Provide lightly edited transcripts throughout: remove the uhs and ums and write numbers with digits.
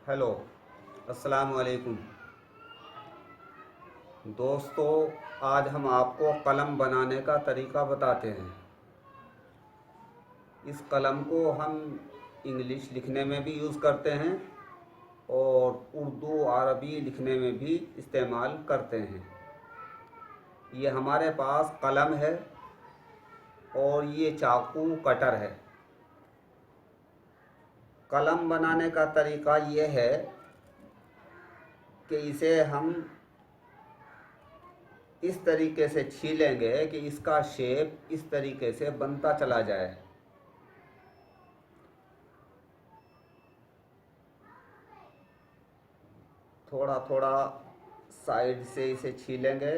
Hello, अस्सलाम वालेकुम। दोस्तों, आज हम आपको कलम बनाने का तरीका बताते हैं। इस कलम को हम इंग्लिश लिखने में भी यूज़ करते हैं और उर्दू अरबी लिखने में भी इस्तेमाल करते हैं। ये हमारे पास कलम है और ये चाकू कटर है। कलम बनाने का तरीका ये है कि इसे हम इस तरीके से छीलेंगे कि इसका शेप इस तरीके से बनता चला जाए। थोड़ा थोड़ा साइड से इसे छीलेंगे।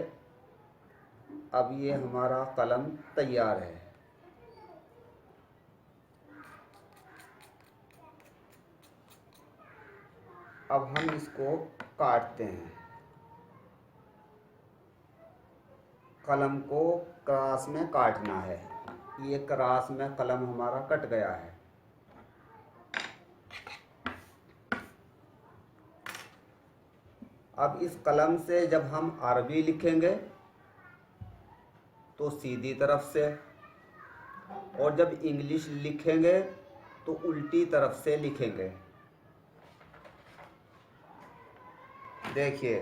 अब ये हमारा कलम तैयार है। अब हम इसको काटते हैं। कलम को क्रॉस में काटना है। ये क्रॉस में कलम हमारा कट गया है। अब इस कलम से जब हम अरबी लिखेंगे तो सीधी तरफ से, और जब इंग्लिश लिखेंगे तो उल्टी तरफ से लिखेंगे। देखिए,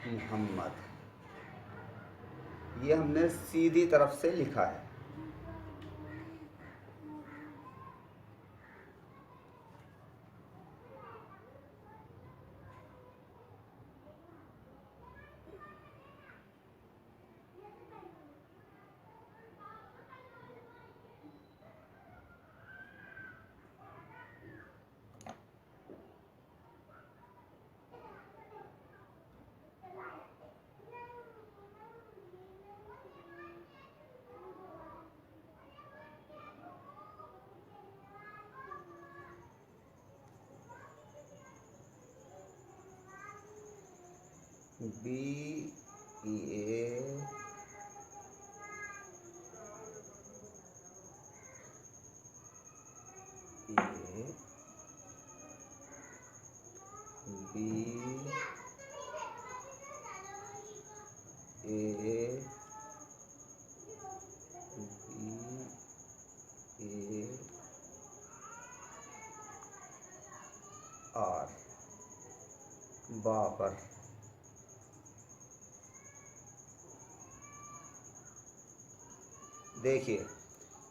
मोहम्मद, ये हमने सीधी तरफ से लिखा है। B A A B A B A R, Babar. देखिए,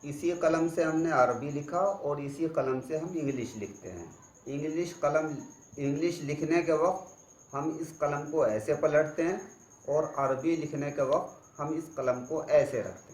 इसी कलम से हमने अरबी लिखा और इसी कलम से हम इंग्लिश लिखते हैं। इंग्लिश लिखने के वक्त हम इस कलम को ऐसे पलटते हैं और अरबी लिखने के वक्त हम इस कलम को ऐसे रखते हैं।